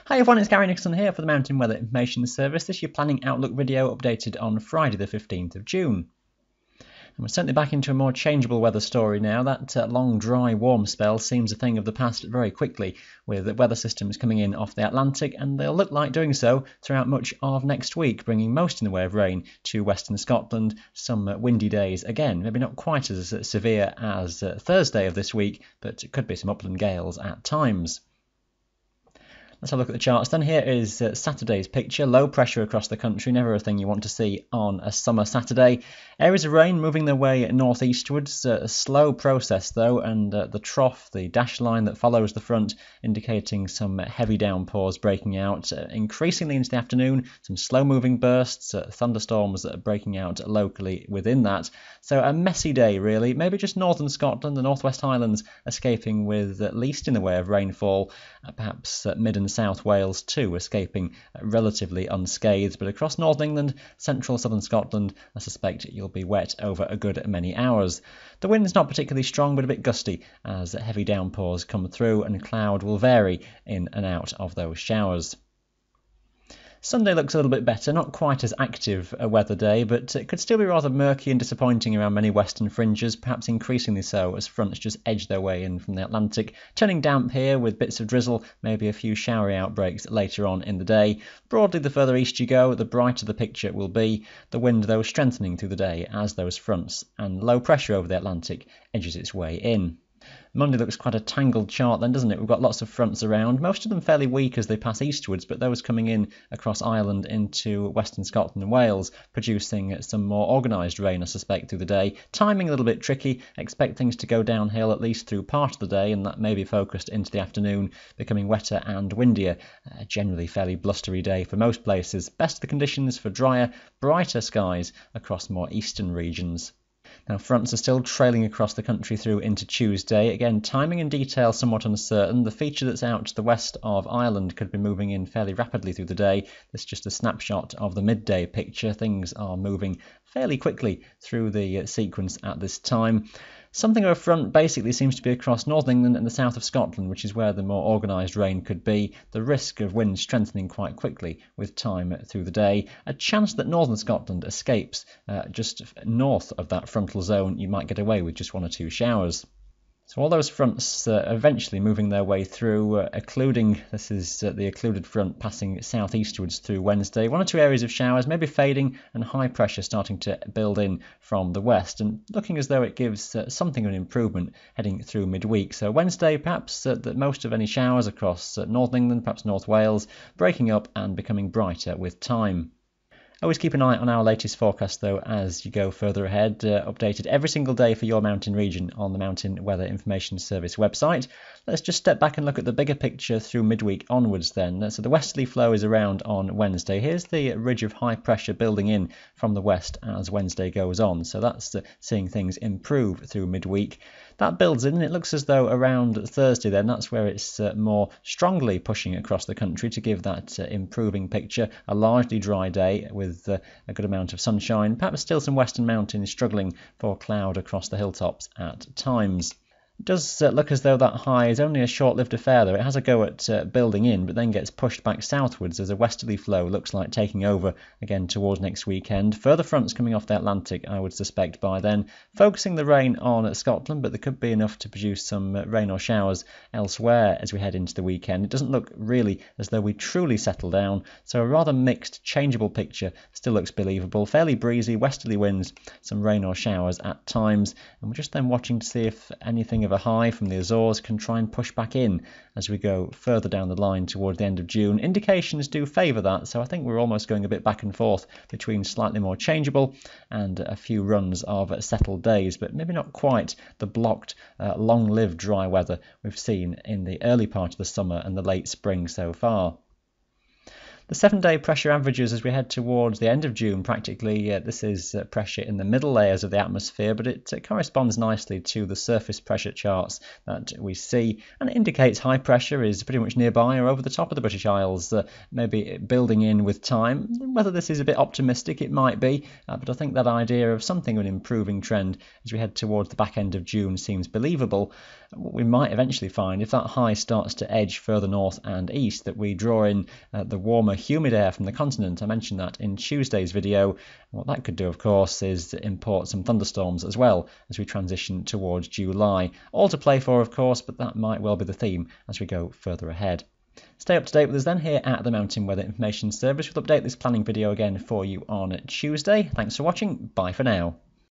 Hi everyone, it's Gary Nicholson here for the Mountain Weather Information Service. This is your Planning Outlook video updated on Friday the 15th of June. And we're certainly back into a more changeable weather story now. That long, dry, warm spell seems a thing of the past very quickly, with the weather systems coming in off the Atlantic, and they'll look like doing so throughout much of next week, bringing most in the way of rain to western Scotland. Some windy days again, maybe not quite as severe as Thursday of this week, but it could be some upland gales at times. Let's have a look at the charts then. Here is Saturday's picture. Low pressure across the country, never a thing you want to see on a summer Saturday. Areas of rain moving their way northeastwards. A slow process though, and the trough, the dash line that follows the front, indicating some heavy downpours breaking out. Increasingly into the afternoon, some slow moving bursts, thunderstorms breaking out locally within that. So a messy day really. Maybe just northern Scotland, the Northwest Highlands escaping with at least in the way of rainfall. Perhaps mid and South Wales too escaping relatively unscathed, but across Northern England, central southern Scotland, I suspect you'll be wet over a good many hours. The wind's not particularly strong, but a bit gusty as heavy downpours come through, and cloud will vary in and out of those showers. Sunday looks a little bit better, not quite as active a weather day, but it could still be rather murky and disappointing around many western fringes, perhaps increasingly so as fronts just edge their way in from the Atlantic. Turning damp here with bits of drizzle, maybe a few showery outbreaks later on in the day. Broadly, the further east you go, the brighter the picture will be. The wind, though, strengthening through the day as those fronts and low pressure over the Atlantic edges its way in. Monday looks quite a tangled chart then, doesn't it? We've got lots of fronts around, most of them fairly weak as they pass eastwards, but those coming in across Ireland into western Scotland and Wales, producing some more organised rain, I suspect, through the day. Timing a little bit tricky. Expect things to go downhill at least through part of the day, and that may be focused into the afternoon, becoming wetter and windier. A generally fairly blustery day for most places. Best of the conditions for drier, brighter skies across more eastern regions. Now, fronts are still trailing across the country through into Tuesday. Again, timing and detail somewhat uncertain. The feature that's out to the west of Ireland could be moving in fairly rapidly through the day. This is just a snapshot of the midday picture. Things are moving fairly quickly through the sequence at this time. Something of a front basically seems to be across Northern England and the south of Scotland, which is where the more organised rain could be. The risk of wind strengthening quite quickly with time through the day. A chance that northern Scotland escapes just north of that frontal zone. You might get away with just one or two showers. So all those fronts eventually moving their way through, occluding, this is the occluded front passing southeastwards through Wednesday. One or two areas of showers, maybe fading, and high pressure starting to build in from the west, and looking as though it gives something of an improvement heading through midweek. So Wednesday, perhaps that most of any showers across North England, perhaps North Wales, breaking up and becoming brighter with time. Always keep an eye on our latest forecast though as you go further ahead, updated every single day for your mountain region on the Mountain Weather Information Service website. Let's just step back and look at the bigger picture through midweek onwards then. So the westerly flow is around on Wednesday. Here's the ridge of high pressure building in from the west as Wednesday goes on. So that's seeing things improve through midweek. That builds in, and it looks as though around Thursday then, that's where it's more strongly pushing across the country to give that improving picture. A largely dry day with a good amount of sunshine, perhaps still some western mountains struggling for cloud across the hilltops at times. It does look as though that high is only a short-lived affair though. It has a go at building in, but then gets pushed back southwards as a westerly flow looks like taking over again towards next weekend. Further fronts coming off the Atlantic, I would suspect by then, focusing the rain on Scotland, but there could be enough to produce some rain or showers elsewhere as we head into the weekend. It doesn't look really as though we truly settle down, so a rather mixed, changeable picture still looks believable. Fairly breezy, westerly winds, some rain or showers at times, and we're just then watching to see if anything of a high from the Azores can try and push back in as we go further down the line toward the end of June. Indications do favour that, so I think we're almost going a bit back and forth between slightly more changeable and a few runs of settled days, but maybe not quite the blocked, long-lived dry weather we've seen in the early part of the summer and the late spring so far. The 7-day pressure averages as we head towards the end of June practically, this is pressure in the middle layers of the atmosphere, but it corresponds nicely to the surface pressure charts that we see, and it indicates high pressure is pretty much nearby or over the top of the British Isles, maybe building in with time. Whether this is a bit optimistic, it might be, but I think that idea of something of an improving trend as we head towards the back end of June seems believable. What we might eventually find, if that high starts to edge further north and east, that we draw in the warmer humid air from the continent. I mentioned that in Tuesday's video. What that could do, of course, is import some thunderstorms as well as we transition towards July. All to play for, of course, but that might well be the theme as we go further ahead. Stay up to date with us then here at the Mountain Weather Information Service. We'll update this planning video again for you on Tuesday. Thanks for watching. Bye for now.